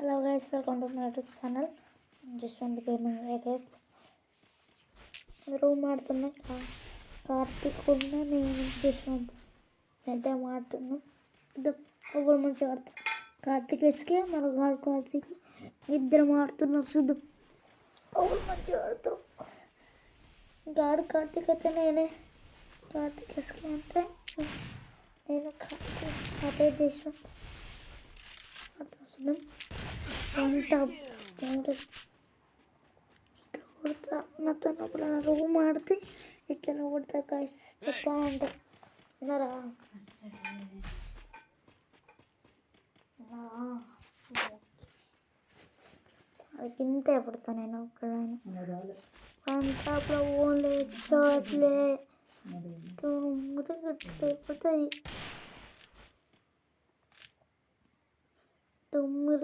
Hello guys, welcome to my YouTube channel. Jaswanth gaming. Room ఆడుతున్నాం. కార్తీక్ ఉన్న నేను జస్వంత్ అయితే ఆడుతున్నాం. ఎవరు మంచిగా ఆడుతాం. కార్తీక్ ఎస్కే మన గాడు కార్తీక్ ఇద్దరం ఆడుతున్నాం. చూద్దాం ఎవరు మంచిగా ఆడుతాం. గాడు కార్తీక్ అయితే నేనే, కార్తీక్ ఎస్కే అంటే నేను కార్తీక్ అదే జస్వంత్ ఆడుతాం. చూద్దాం కొడతా నాతో రూమ్ ఆడితే ఇట్లా కొడతా గాయస్. చెప్పా ఉంటాయి విన్నారా? అది కింద పడతా నేను ఒక్కడైనా ఓన్లే చాట్లే అయిపోతాయి.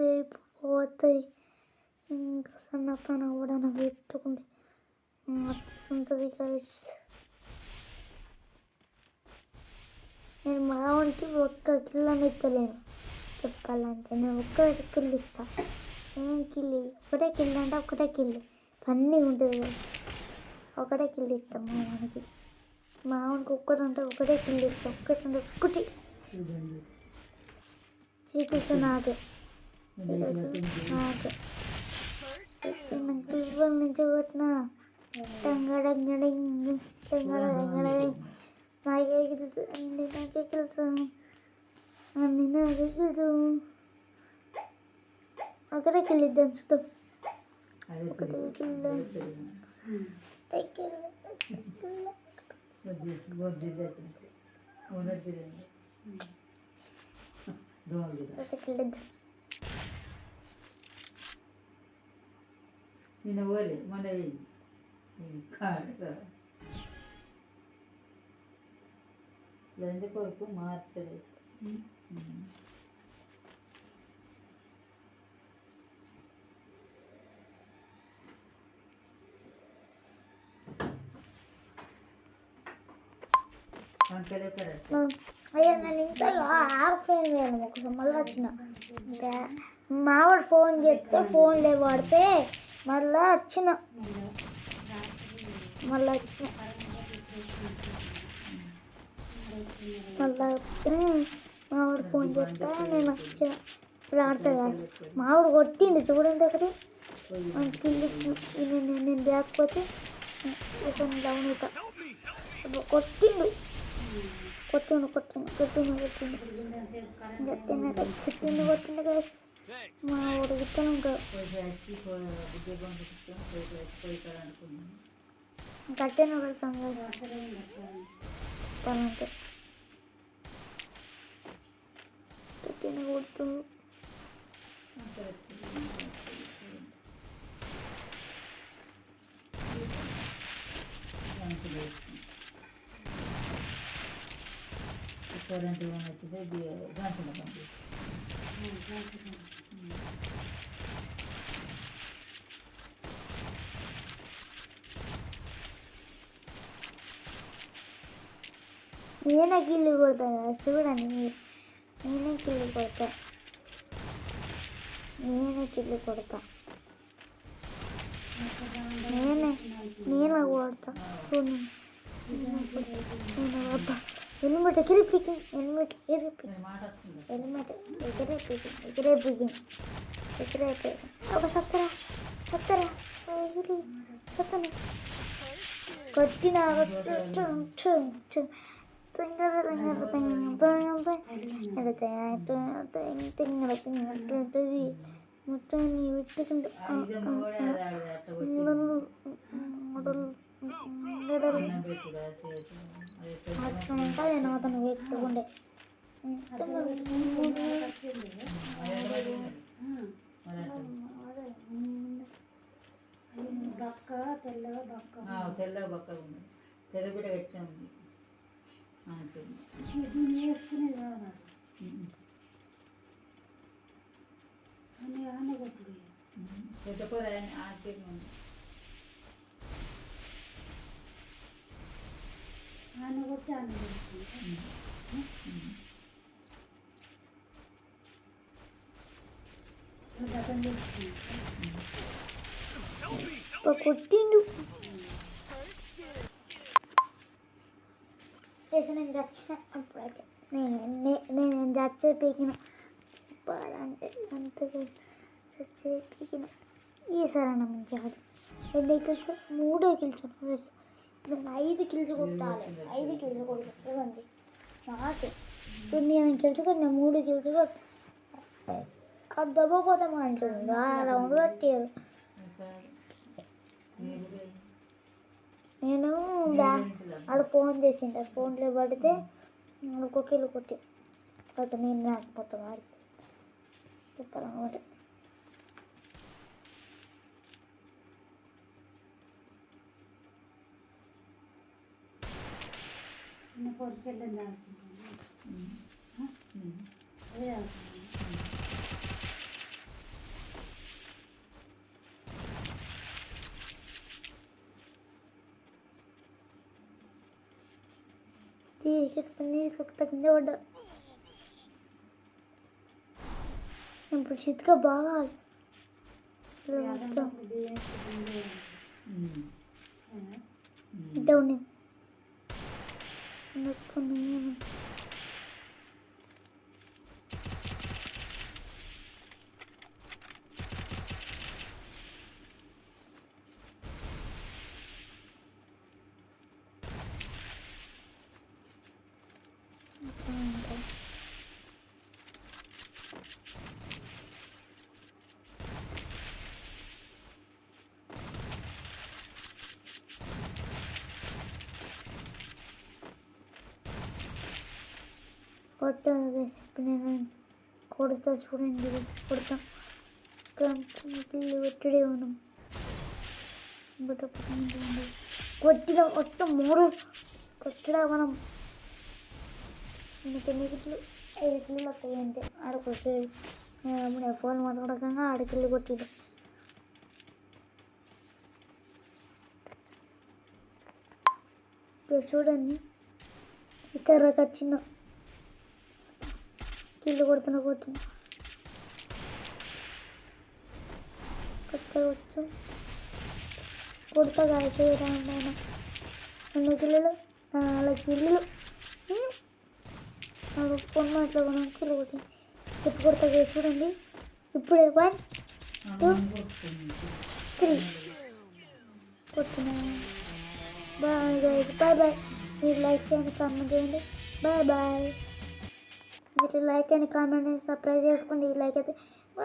రేపు పోతాయి. ఇంకా సన్నతన కూడా పెట్టుకుంటే ఉంటుంది గైస్. నేను మావానికి ఒక్క కిల్లని ఇస్తలేను చెప్పాలంటే. నేను ఒక్క కిల్లు ఇస్తా. ఏం కిల్లి? ఒకటే కిల్లు అంటే ఒకటే కిల్లు అన్నీ ఉంటుంది కదా. ఒకటే కిల్లు ఇస్తాం మావానికి ఒక్కటంటే ఒకటే కిల్లు ఇస్తాం. ఒక్కటంటే ఒక్కటి చూపిస్తా. నాకే ఇవ్వల నుంచి కొట్టిన టంగడంగడింగ్ టంగడంగడింగ్ నాకే తెలుసు. నాకే తెలుసు అన్ని నాకే తెలుసు. ఒకటే కిల్లిద్దాం చూద్దాం. ఒకటే కిల్లు కిల్లిద్దాం. నిన్న పోలే మన లంది కొరకు మారుతుంది. అయ్యా నేను ఇంకా ఆఫ్లైన్ వేయాలి ఒకసారి మళ్ళీ వచ్చిన. మావాడు ఫోన్ చేస్తే ఫోన్లే వాడితే మళ్ళీ వచ్చిన మళ్ళీ మావాడు ఫోన్ చేస్తే నేను వచ్చిన. ఇప్పుడు ఆడతా. మావాడు కొట్టిండు చూడండి ఒకటి కిల్లి. నేను లేకపోతే డౌన్ అవుతా. కొట్టిండు కొట్టిండు కొట్టిండు కొట్టిండు కొట్టిండు కొట్టిండు కొట్టిండు కొట్టిండు గైస్. మా ఊరు గిట్టను కట్టెను కొడతాం చెప్పాలంటే. కట్టెను కొడుతుంది. కరెంట్ వచ్చితే గంటలు పంపి నేనే కిల్లు కొడతా చూడండి మీరు. నేనే కిల్లు కొడతా. నేనే కిల్లు కొడతా. నేనే కొడతా చూడండి. హెల్మెట్ ఎగిరి పీకింగ్. హెల్మెట్ ఎగిరి పీకింగ్. హెల్మెట్ ఎగిరి పీకింగ్. ఎగిరే పీకింగ్. ఎగిరైతే ఒక సత్తరా సత్తరా ఎగిరి సత్తను కొట్టిన మొత్తం పెట్టుకుంటే నేను అతను పెట్టుకుండే తెల్లగా బక్క ఉంది. పెద్ద బిడ్డ గట్టిగా ఉంది. పెద్ద కూర ఆడితే ఆయన కొట్టి ఆయన గతం చేస్తుంది. కొట్టిండు నేను చచ్చిన అప్పుడైతే నేను చచ్చే పీకిన చెప్పాలంటే అంత చచ్చే పీకిన ఈసారి అన్న మంచి ఆడు 2 కిల్స్ 3 కిల్స్ నేను 5 కిల్స్ కొట్టాలి 5 కిల్స్ కొట్టుకోండి నాకు నేను కిల్స్ కొట్టిన 3 కిల్స్ కొట్టి అది దెబ్బపోతే మా ఇంట్లో ఉంది ఆ రౌండ్ పట్టారు నేను ఆడ ఫోన్ చేసిండు ఫోన్లో పడితే ఒక కిలో కొట్టి అతను నేను లేకపోతే మరి చెప్పాలన్నమాట చిన్న పొడి చెల్లెలు ఆడుకుంటాను. అదే ఆడుకుంటాను. కింద పడ్డా ఇప్పుడు చిత్క బాగా డౌన్ కొట్టాను నేను కొడతా చూడండి కొడతాం పిల్లలు ఒట్టిడే ఉన్నాం కొట్టిన మొత్తం 3 కొట్టడా మనం 9 కిట్లు 5 కిళ్ళు వస్తాయి అంతే ఆడకొచ్చే ఫోన్ మాట్లాడకంగా ఆడకిల్లు కొట్టిడు చూడండి ఇక్కడ చిన్న కిల్లు కొడుతున్నా కొట్టిన కొట్టవచ్చు కొడతా కాదు చేయడానికి ఆయన 2 కిల్లులు 4 కిల్లులు ఫోన్ మాట్లాడుకున్నాం కిల్లు కొట్టి చెప్పు కొడతా చూడండి ఇప్పుడే 1 2 3 కొట్టిన బాయ్ గైస్ బాయ్ మీరు లైక్ చేయండి కామెంట్ చేయండి బాయ్ మీరు లైక్ అండ్ కామెంట్ సబ్స్క్రైబ్ చేసుకోండి లైక్ అయితే